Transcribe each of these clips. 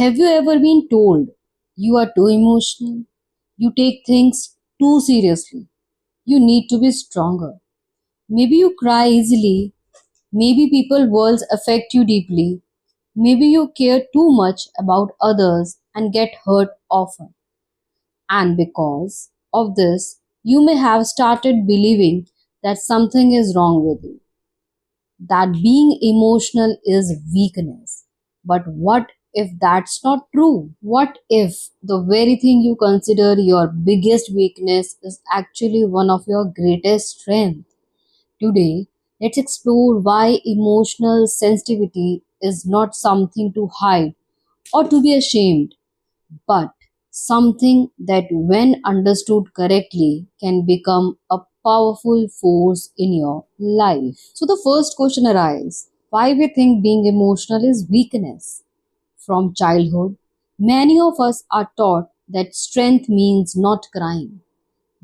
Have you ever been told you are too emotional? You take things too seriously. You need to be stronger. Maybe you cry easily. Maybe people worlds affect you deeply. Maybe you care too much about others and get hurt often. And because of this, you may have started believing that something is wrong with you, that being emotional is weakness. But what if that's not true? What if the very thing you consider your biggest weakness is actually one of your greatest strengths? Today, let's explore why emotional sensitivity is not something to hide or to be ashamed, but something that, when understood correctly, can become a powerful force in your life. So, the first question arises: why we think being emotional is weakness? From childhood, many of us are taught that strength means not crying.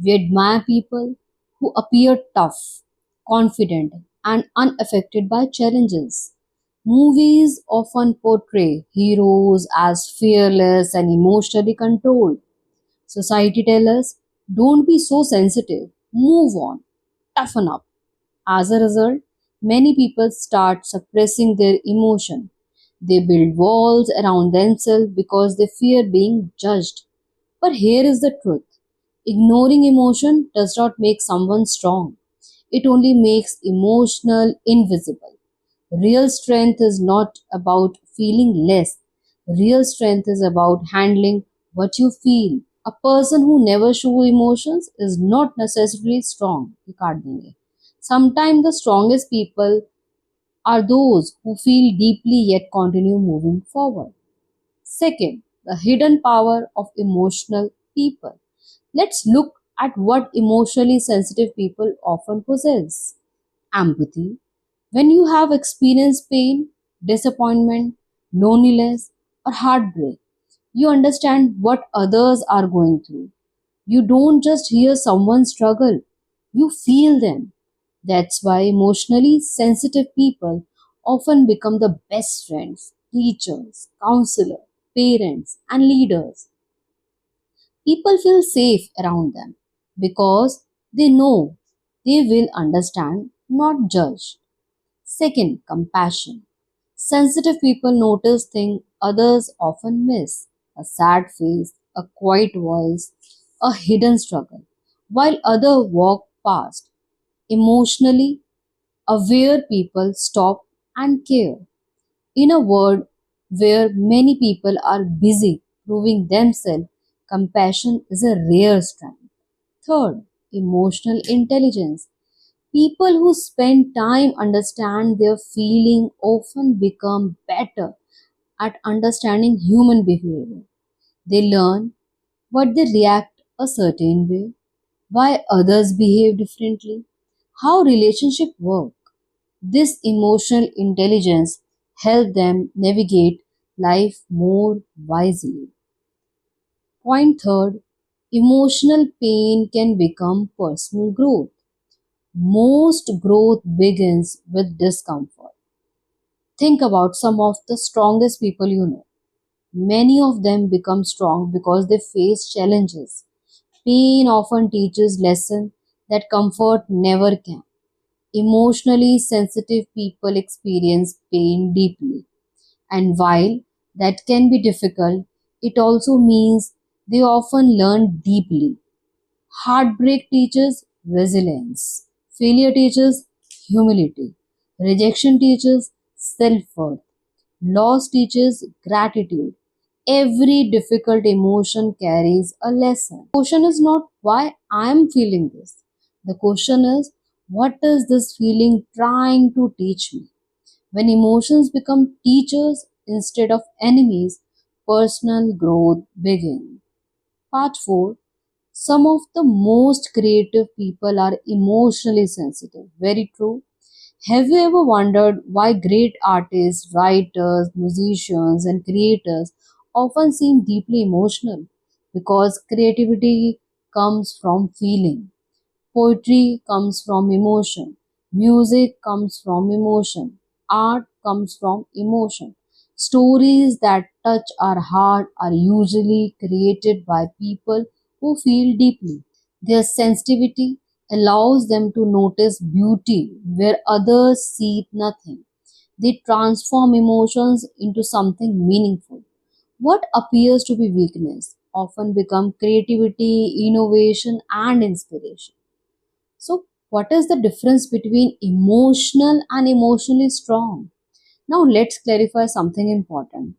We admire people who appear tough, confident, and unaffected by challenges. Movies often portray heroes as fearless and emotionally controlled. Society tells us, don't be so sensitive, move on, toughen up. As a result, many people start suppressing their emotion. They build walls around themselves because they fear being judged. But here is the truth: ignoring emotion does not make someone strong, it only makes emotional invisible. Real strength is not about feeling less. Real strength is about handling what you feel. A person who never shows emotions is not necessarily strong. ये काट देंगे. Sometimes the strongest people are those who feel deeply yet continue moving forward. Second, the hidden power of emotional people. Let's look at what emotionally sensitive people often possess: empathy. When you have experienced pain, disappointment, loneliness, or heartbreak, you understand what others are going through. You don't just hear someone struggle, you feel them. That's why emotionally sensitive people often become the best friends, teachers, counselors, parents, and leaders. People feel safe around them because they know they will understand, not judge. Second, compassion. Sensitive people notice things others often miss: a sad face, a quiet voice, a hidden struggle, while others walk past. Emotionally aware people stop and care. In a world where many people are busy proving themselves, compassion is a rare strength. Third, emotional intelligence. People who spend time understand their feeling often become better at understanding human behavior. They learn what they react a certain way, why others behave differently, how relationships work. This emotional intelligence helps them navigate life more wisely. Point third, emotional pain can become personal growth. Most growth begins with discomfort. Think about some of the strongest people you know. Many of them become strong because they face challenges. Pain often teaches lessons that comfort never can. Emotionally sensitive people experience pain deeply. And while that can be difficult, it also means they often learn deeply. Heartbreak teaches resilience. Failure teaches humility. Rejection teaches self worth. Loss teaches gratitude. Every difficult emotion carries a lesson. The question is not why I am feeling this. The question is, what is this feeling trying to teach me? When emotions become teachers instead of enemies, personal growth begins. Part 4: some of the most creative people are emotionally sensitive. Very true. Have you ever wondered why great artists, writers, musicians, and creators often seem deeply emotional? Because creativity comes from feeling. Poetry comes from emotion. Music comes from emotion. Art comes from emotion. Stories that touch our heart are usually created by people who feel deeply. Their sensitivity allows them to notice beauty where others see nothing. They transform emotions into something meaningful. What appears to be weakness often become creativity, innovation and inspiration. So what is the difference between emotional and emotionally strong? Now let's clarify something important.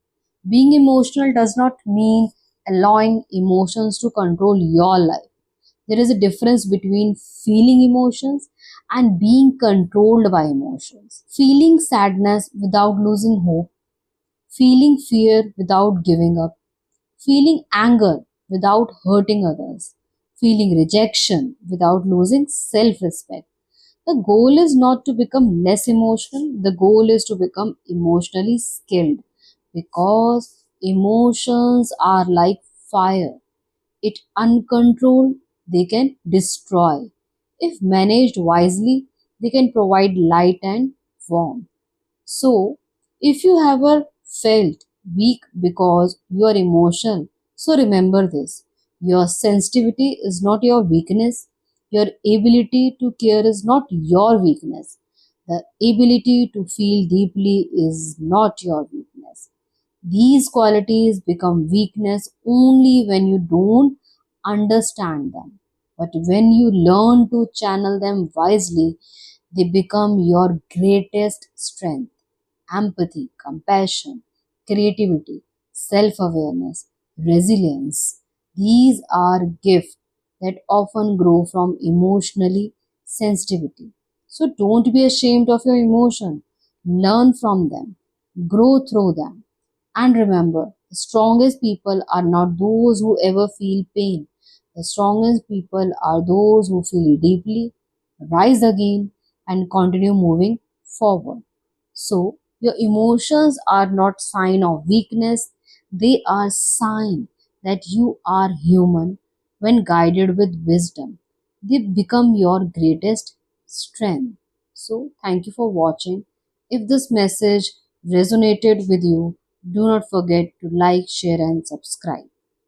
Being emotional does not mean allowing emotions to control your life. There is a difference between feeling emotions and being controlled by emotions. Feeling sadness without losing hope, feeling fear without giving up, feeling anger without hurting others, feeling rejection without losing self respect. The goal is not to become less emotional, the goal is to become emotionally skilled because emotions are like fire. It uncontrolled, they can destroy. If managed wisely, they can provide light and warmth. So, if you ever felt weak because you are emotional, so remember this. Your sensitivity is not your weakness. Your ability to care is not your weakness. The ability to feel deeply is not your weakness. These qualities become weakness only when you don't understand them. But when you learn to channel them wisely, they become your greatest strength. Empathy, compassion, creativity, self awareness, resilience. These are gifts that often grow from emotionally sensitivity. So don't be ashamed of your emotion. Learn from them, grow through them. And remember, the strongest people are not those who ever feel pain. The strongest people are those who feel deeply, rise again, and continue moving forward. So, your emotions are not sign of weakness, they are sign that you are human when guided with wisdom. They become your greatest strength. So, thank you for watching. If this message resonated with you, do not forget to like, share, and subscribe.